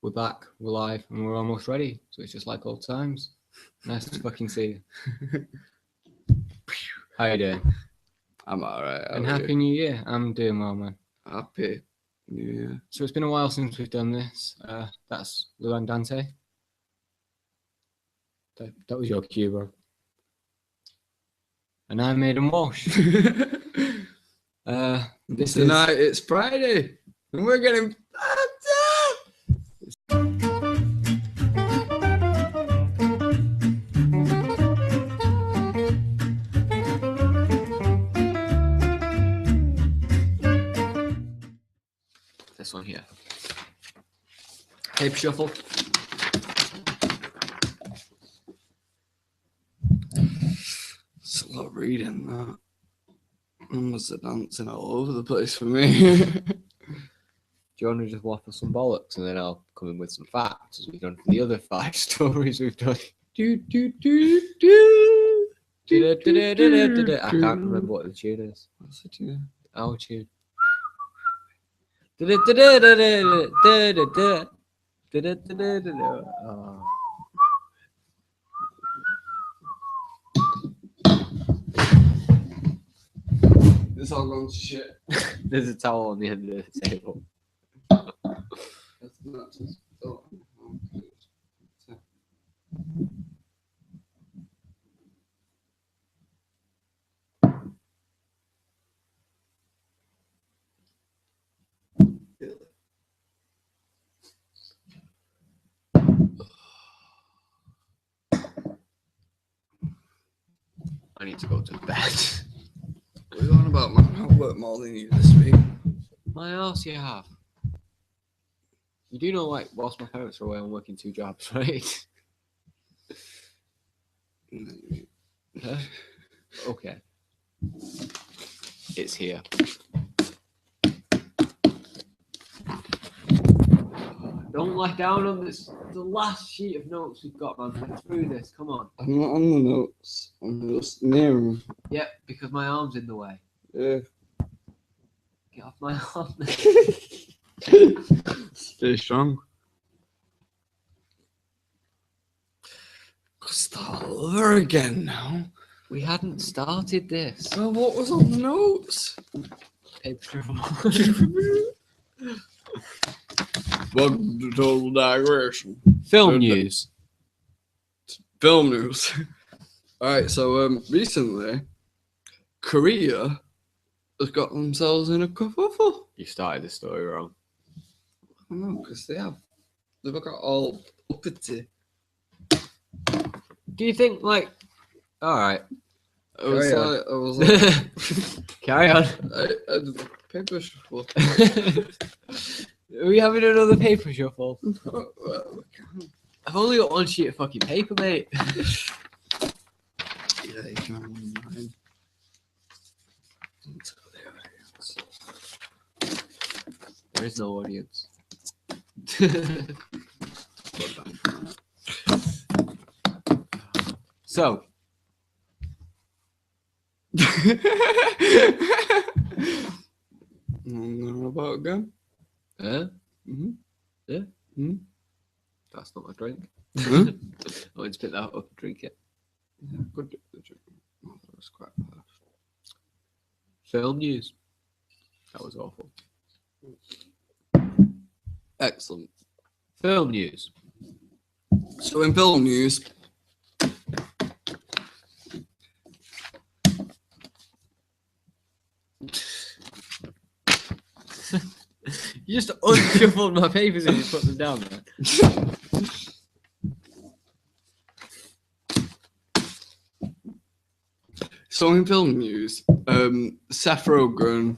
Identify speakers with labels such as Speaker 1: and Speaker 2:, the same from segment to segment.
Speaker 1: We're back, we're live, and we're almost ready. So it's just like old times. Nice to fucking see you. How you doing?
Speaker 2: I'm alright.
Speaker 1: And Happy New Year. I'm doing well, man.
Speaker 2: Happy New Year.
Speaker 1: So it's been a while since we've done this. That's Lou and Dante. That was your cue, bro. And I made him wash.
Speaker 2: Tonight it's Friday, and we're getting fucked up.
Speaker 1: This one here. Paper shuffle.
Speaker 2: It's a lot of reading that. Numbers are dancing all over the place for me.
Speaker 1: Do you want to just waffle some bollocks and then I'll come in with some facts as we've done for the other 5 stories we've done? I can't remember what the tune is.
Speaker 2: What's the tune?
Speaker 1: Our tune. Oh.
Speaker 2: It's all gone to shit.
Speaker 1: There's a towel on the end of the table.
Speaker 2: That's not just. Oh, okay.
Speaker 1: I need to go to bed.
Speaker 2: What are you on about, man? I've worked more than you this week.
Speaker 1: My arse, you have. You do know, like, whilst my parents are away, I'm working 2 jobs, right? Huh? Okay. It's here. Don't lie down on this. The last sheet of notes we've got, man. Get through this. Come on.
Speaker 2: I'm not on the notes. I'm just near them.
Speaker 1: Yep, because my arm's in the way.
Speaker 2: Yeah.
Speaker 1: Get off my arm.
Speaker 2: Stay strong. Could start all over again now.
Speaker 1: We hadn't started this.
Speaker 2: Well, what was on the notes?
Speaker 1: Paper shuffle.
Speaker 2: Welcome to Total Digression.
Speaker 1: Film news.
Speaker 2: Film news. Alright, so recently, Korea has got themselves in a kerfuffle.
Speaker 1: You started the story wrong.
Speaker 2: I know, because they've got all uppity.
Speaker 1: Do you think, like, alright.
Speaker 2: I was
Speaker 1: Carry
Speaker 2: like,
Speaker 1: Carry on.
Speaker 2: I did the paper shuffle.
Speaker 1: Are we having another paper shuffle?
Speaker 2: Well,
Speaker 1: I've only got 1 sheet of fucking paper, mate.
Speaker 2: yeah, you can have one of mine. Let's go there.
Speaker 1: There is no audience. So,
Speaker 2: Know about again?
Speaker 1: Mm-hmm. Yeah.
Speaker 2: Mm-hmm.
Speaker 1: That's not my drink.
Speaker 2: Huh?
Speaker 1: I went to pick that up and drink it.
Speaker 2: Yeah, good. Oh, that was quite fast.
Speaker 1: Film news. That was awful.
Speaker 2: Excellent.
Speaker 1: Film news.
Speaker 2: So in film news,
Speaker 1: You just unshuffled my papers and you put them down there.
Speaker 2: so in film news, Seth Rogan,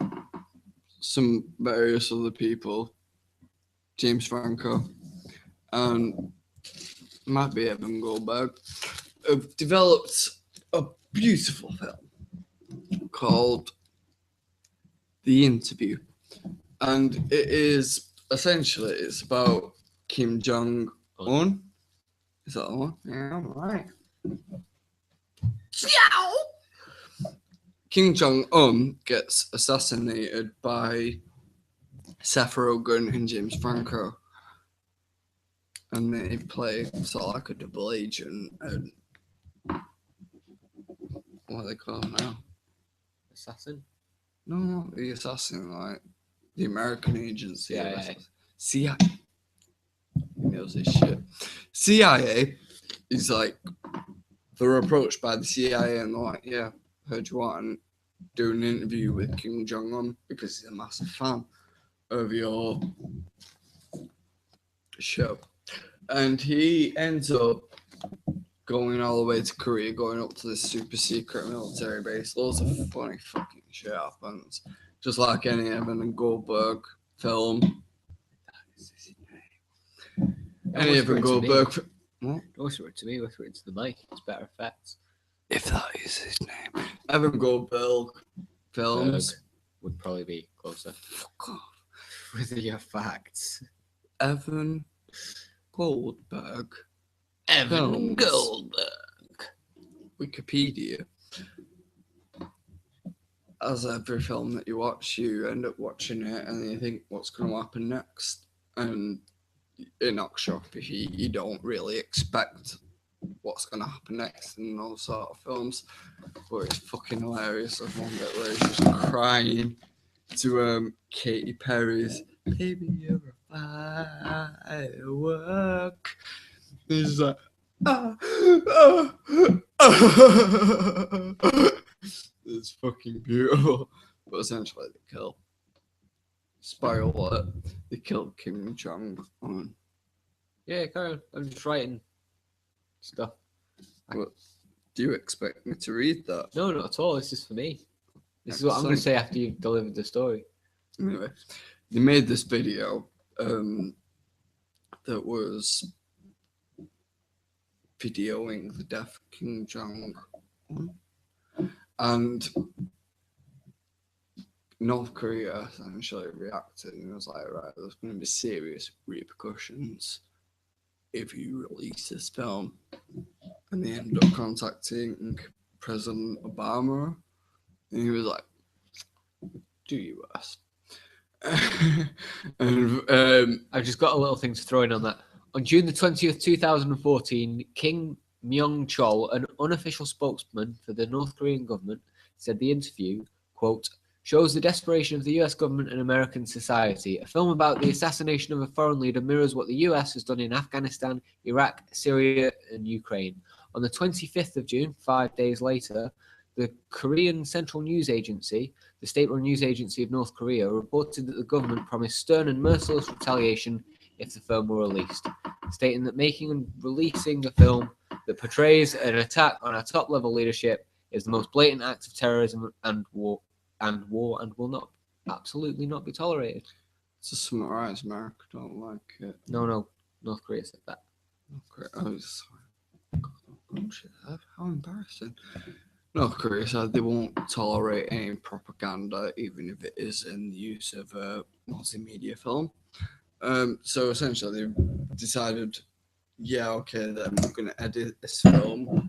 Speaker 2: some various other people, James Franco, and might be Evan Goldberg, have developed a beautiful film called The Interview. And it is essentially, it's about Kim Jong-Un. Is that the one? Yeah, I'm right. Kim Jong-Un gets assassinated by Seth Rogan and James Franco. and they play sort of like a double agent, and what are they called now?
Speaker 1: Assassin?
Speaker 2: No, not the assassin, like the American agency.
Speaker 1: CIA.
Speaker 2: CIA. He knows this shit. CIA is like, they're approached by the CIA and they're like, yeah, heard you want to do an interview with Kim Jong-Un because he's a massive fan of your show. And he ends up going all the way to Korea, going up to this super secret military base. Loads of funny fucking shit happens. Just like any Evan and Goldberg film. Any Evan Goldberg. What?
Speaker 1: Don't whisper it to me, whisper it to the mic. It's better effects.
Speaker 2: If that is his name. Evan Goldberg films.
Speaker 1: Berg would probably be closer.
Speaker 2: Fuck off.
Speaker 1: With your facts.
Speaker 2: Evan Goldberg.
Speaker 1: Evan
Speaker 2: Films.
Speaker 1: Goldberg.
Speaker 2: Wikipedia. As every film that you watch, you end up watching it and then you think, what's going to happen next? And it knocks you off if you don't really expect what's going to happen next in those sort of films. But it's fucking hilarious. There's one bit where he's just crying to Katy Perry's "Baby, You're a Firework." He's like, it's fucking beautiful. But essentially, they kill. Spoiler alert, they killed Kim Jong-Un.
Speaker 1: Yeah, carry on. I'm just writing stuff.
Speaker 2: What, do you expect me to read that?
Speaker 1: No, not at all. This is for me. This is what I'm going to say after you've delivered the story.
Speaker 2: Anyway, they made this video that was videoing the death of Kim Jong-Un. And North Korea essentially reacted and was like, right, there's going to be serious repercussions if you release this film. And they ended up contacting President Obama, and he was like, do you ask? And
Speaker 1: I've just got a little thing to throw in on that. On June the 20th, 2014, Kim Myung-chol, an unofficial spokesman for the North Korean government, said the interview, quote, shows the desperation of the US government and American society. A film about the assassination of a foreign leader mirrors what the US has done in Afghanistan, Iraq, Syria, and Ukraine. On the 25th of June, 5 days later, the Korean Central News Agency, the state-run news agency of North Korea, reported that the government promised stern and merciless retaliation if the film were released, stating that making and releasing the film that portrays an attack on our top-level leadership is the most blatant act of terrorism and war will not absolutely not be tolerated.
Speaker 2: to summarize, America don't like it.
Speaker 1: No, North Korea said that.
Speaker 2: North Korea, oh, sorry. God, shit, how embarrassing. North Korea said they won't tolerate any propaganda, even if it is in the use of a multimedia film. So essentially, they decided, yeah, okay, then we're going to edit this film,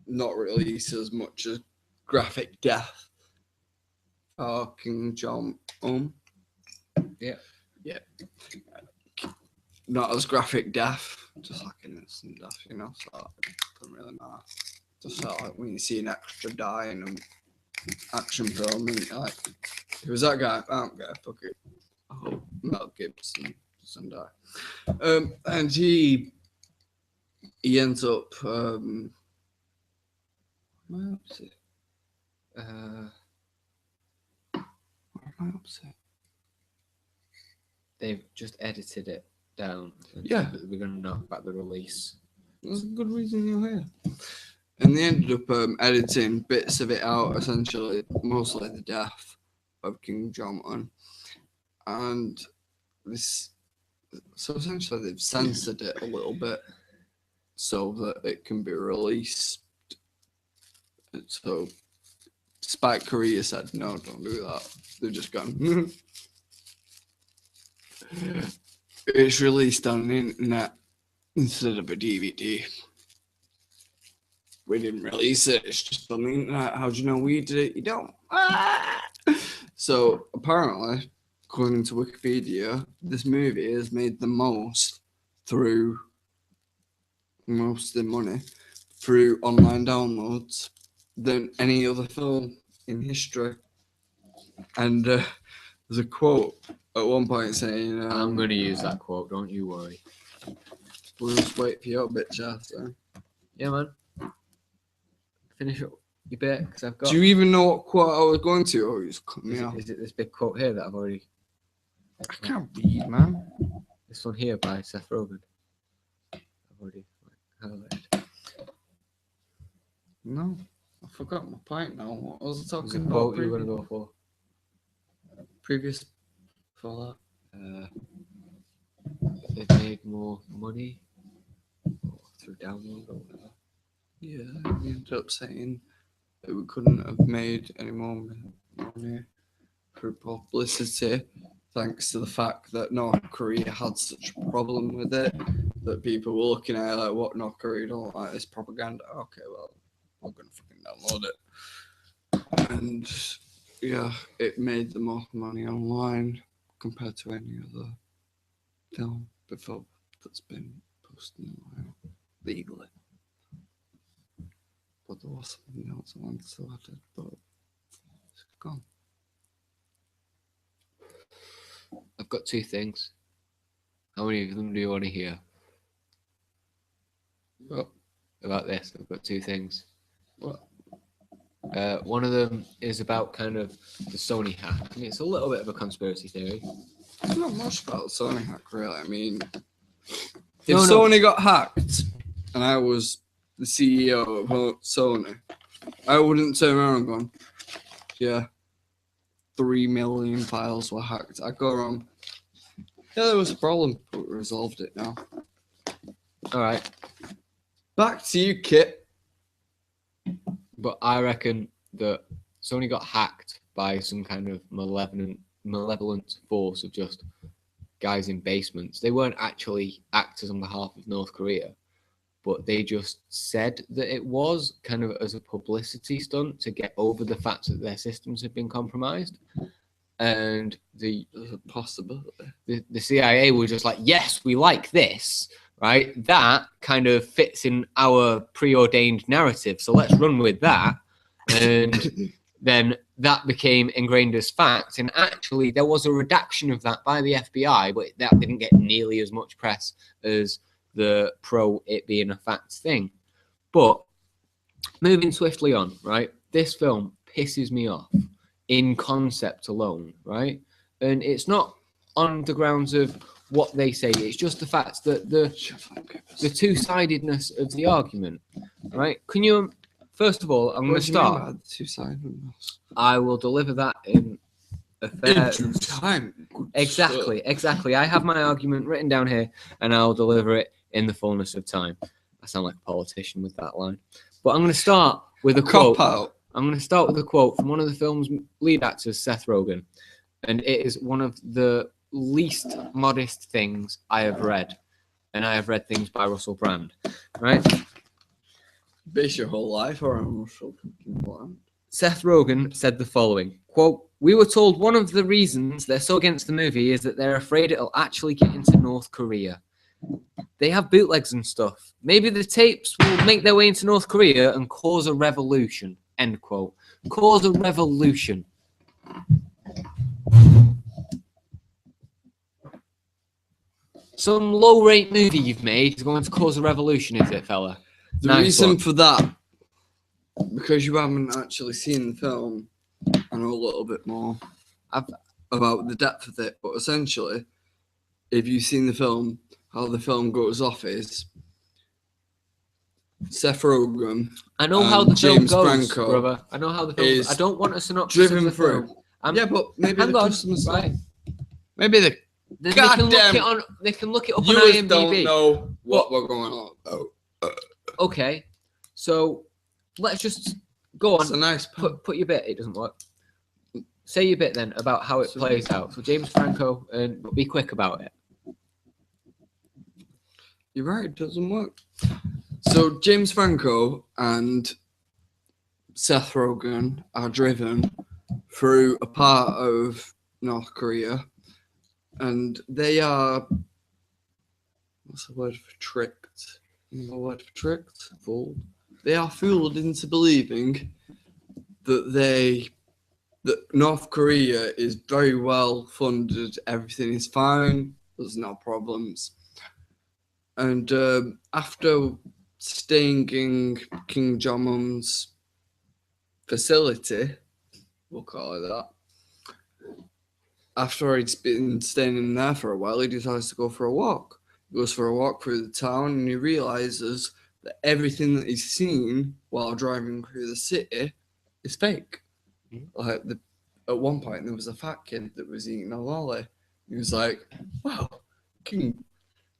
Speaker 2: not release as much as graphic death for Kim Jong-un.
Speaker 1: Yeah.
Speaker 2: Not as graphic death, just like an instant death, you know, so it doesn't really matter. Just sort of like when you see an extra die in an action film, and you're like, who's that guy? I don't care, fuck it. I hope Mel Gibson doesn't die. And he ends up, what am I up to? What am I up to?
Speaker 1: They've just edited it down.
Speaker 2: Yeah.
Speaker 1: We're going to knock back the release.
Speaker 2: There's a good reason you're here. And they ended up editing bits of it out, essentially, mostly the death of Kim Jong-un. And this, so essentially they've censored it a little bit so that it can be released. So, despite Korea said, no, don't do that. They've just gone, it's released on the internet instead of a DVD. We didn't release it, it's just on the internet. How do you know we did it? You don't. So apparently, according to Wikipedia, this movie has made the most through most of the money through online downloads than any other film in history. And there's a quote at one point saying,
Speaker 1: I'm going to use that quote, don't you worry.
Speaker 2: We'll just wait for your bitch ass.
Speaker 1: Yeah, man. Finish up your bit, because I've got...
Speaker 2: Do you even know what quote I was going to? Or you just cut me off?
Speaker 1: Is it this big quote here that I've already...
Speaker 2: I can't read, man.
Speaker 1: This one here by Seth Rogan. I've already highlighted.
Speaker 2: No, I forgot my point now. What was I
Speaker 1: Was
Speaker 2: talking
Speaker 1: the
Speaker 2: about?
Speaker 1: quote you were going to go for?
Speaker 2: Previous for
Speaker 1: If they've made more money through download or whatever.
Speaker 2: Yeah, we ended up saying that we couldn't have made any more money through publicity, thanks to the fact that North Korea had such a problem with it that people were looking at it like, what, North Korea don't like this propaganda? Okay, well, we're gonna fucking download it. And yeah, it made the most money online compared to any other film before that's been posted online legally. But there was something else I wanted to add, but it's gone.
Speaker 1: I've got two things. How many of them do you want to hear?
Speaker 2: What?
Speaker 1: About this, I've got two things.
Speaker 2: What?
Speaker 1: One of them is about kind of the Sony hack. I mean, it's a little bit of a conspiracy theory.
Speaker 2: It's not much about Sony hack, really. I mean, if
Speaker 1: No.
Speaker 2: Sony got hacked and I was the CEO of Sony, I wouldn't turn around and go, yeah, 3 million files were hacked. I'd go around, yeah, there was a problem, but we resolved it now.
Speaker 1: All right.
Speaker 2: Back to you, Kit.
Speaker 1: But I reckon that Sony got hacked by some kind of malevolent force of just guys in basements. They weren't actually actors on behalf of North Korea, but they just said that it was kind of as a publicity stunt to get over the fact that their systems had been compromised. And the CIA were just like, yes, we like this, right? That kind of fits in our preordained narrative, so let's run with that. And then that became ingrained as fact. And actually, there was a redaction of that by the FBI, but that didn't get nearly as much press as the pro it being a fact thing. But moving swiftly on, right? This film pisses me off in concept alone, right? And it's not on the grounds of what they say. It's just the fact that the two-sidedness of the argument, right? Can you, first of all, I'm going to start.
Speaker 2: Two-sidedness.
Speaker 1: I will deliver that in a fair
Speaker 2: time.
Speaker 1: Exactly. I have my argument written down here, and I'll deliver it in the fullness of time. I sound like a politician with that line. But I'm going to start with a quote. I'm going to start with a quote from one of the film's lead actors, Seth Rogan. And it is one of the least modest things I have read. And I have read things by Russell Brand. Right?
Speaker 2: Base your whole life around Russell Brand.
Speaker 1: Seth Rogan said the following, quote, "We were told one of the reasons they're so against the movie is that they're afraid it'll actually get into North Korea. They have bootlegs and stuff. Maybe the tapes will make their way into North Korea and cause a revolution." End quote. Cause a revolution. Some low-rate movie you've made is going to cause a revolution, is it, fella?
Speaker 2: The reason for that, because you haven't actually seen the film, I know a little bit more about the depth of it, but essentially, if you've seen the film, how the film goes off is Seth Rogan.
Speaker 1: I know how the film
Speaker 2: James
Speaker 1: goes,
Speaker 2: Franco
Speaker 1: brother. I know how the film goes. I don't want a synopsis
Speaker 2: driven
Speaker 1: of the
Speaker 2: through.
Speaker 1: film.
Speaker 2: Yeah, but maybe
Speaker 1: hang
Speaker 2: the
Speaker 1: on,
Speaker 2: customers,
Speaker 1: right?
Speaker 2: Maybe the
Speaker 1: They can look it on. They can look it up on
Speaker 2: viewers
Speaker 1: IMDb.
Speaker 2: don't know what we're going on about.
Speaker 1: Okay, so let's just go on.
Speaker 2: It's a nice
Speaker 1: put your bit. It doesn't work. Say your bit then about how it plays out. So James Franco, and be quick about it.
Speaker 2: You're right, it doesn't work. So James Franco and Seth Rogan are driven through a part of North Korea, and they are what's the word for tricked? You know the word for tricked? Fooled. They are fooled into believing that North Korea is very well funded, everything is fine, there's no problems. And after staying in Kim Jong-un's facility, we'll call it that, after he'd been staying in there for a while, he decides to go for a walk. He goes for a walk through the town and he realizes that everything that he's seen while driving through the city is fake. Like at one point, there was a fat kid that was eating a lolly. He was like, "Wow, Kim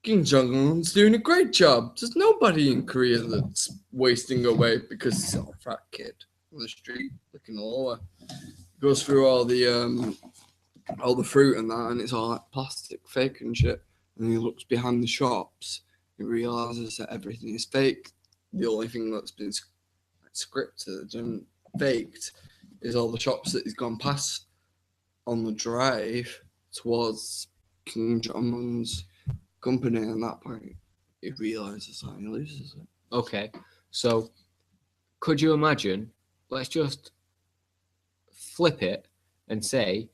Speaker 2: Jong-un's doing a great job. There's nobody in Korea that's wasting away because he's a fat kid on the street looking a lolly." He goes through all the fruit and that, and it's all like plastic, fake and shit. And he looks behind the shops. He realizes that everything is fake. The only thing that's been scripted and faked is all the shops that he's gone past on the drive towards Kim Jong-un's company. And at that point, he realizes that he loses it.
Speaker 1: Okay, so could you imagine? Let's just flip it and say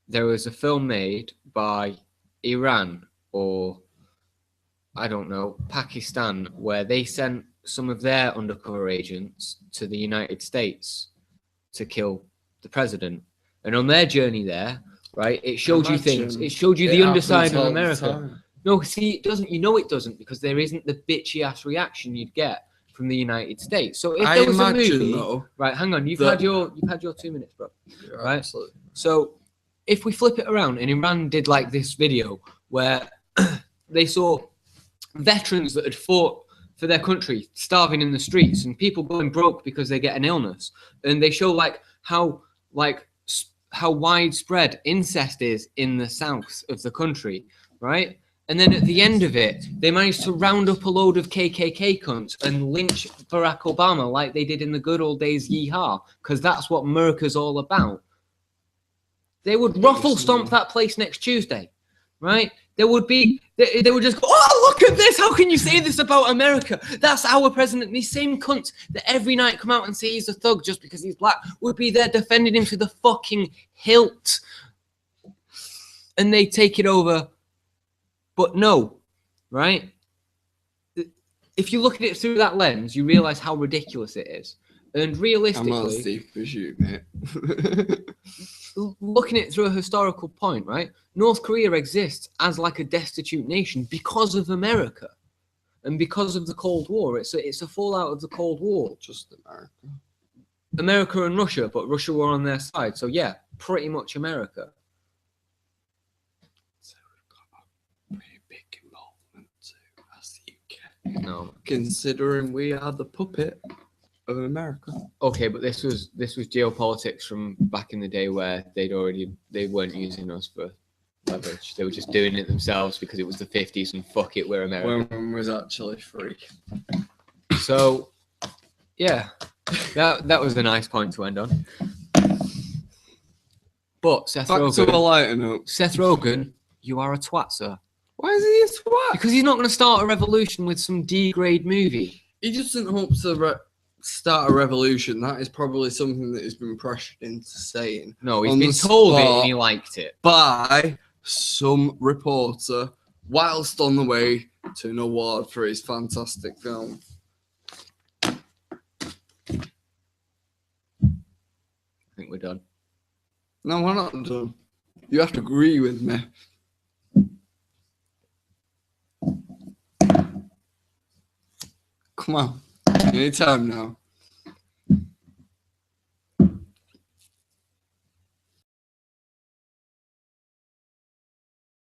Speaker 1: there was a film made by Iran or, I don't know, Pakistan, where they sent some of their undercover agents to the United States to kill the president. And on their journey there, right, it showed you things. It showed you the underside of America. No, see, it doesn't. You know it doesn't, because there isn't the bitchy ass reaction you'd get from the United States. So if there was a movie, right, hang on, you've had your 2 minutes, bro. Right.
Speaker 2: Absolutely.
Speaker 1: So if we flip it around, and Iran did like this video where they saw veterans that had fought for their country starving in the streets and people going broke because they get an illness, and they show how widespread incest is in the south of the country, right? And then at the end of it, they managed to round up a load of KKK cunts and lynch Barack Obama like they did in the good old days, yeehaw, because that's what America's all about. They would ruffle stomp that place next Tuesday, right? They would just go, "Oh, look at this. How can you say this about America? That's our president." These same cunts that every night come out and say he's a thug just because he's black would be there defending him to the fucking hilt. And they take it over. But no, right? If you look at it through that lens, you realize how ridiculous it is. And realistically,
Speaker 2: I'm not as deep as you, mate.
Speaker 1: Looking at it through a historical point, right? North Korea exists as like a destitute nation because of America and because of the Cold War. It's a fallout of the Cold War.
Speaker 2: Just
Speaker 1: America and Russia, but Russia were on their side. So yeah, pretty much America.
Speaker 2: So we've got a pretty big involvement too, as the UK.
Speaker 1: No,
Speaker 2: considering we are the puppet of America.
Speaker 1: Okay, but this was geopolitics from back in the day where they weren't using us for leverage. They were just doing it themselves because it was the 50s and fuck it, we're America.
Speaker 2: When was actually free.
Speaker 1: So yeah, that was a nice point to end on. But Seth
Speaker 2: Back
Speaker 1: Rogan,
Speaker 2: to a lighter note.
Speaker 1: Seth Rogan, you are a twat, sir.
Speaker 2: Why is he a twat?
Speaker 1: Because he's not going to start a revolution with some D-grade movie.
Speaker 2: He doesn't hope to start a revolution. That is probably something that has been pressured into saying.
Speaker 1: No, he's been told it and he liked it.
Speaker 2: By some reporter whilst on the way to an award for his fantastic film.
Speaker 1: I think we're done.
Speaker 2: No, we're not done. You have to agree with me. Come on. Anytime now.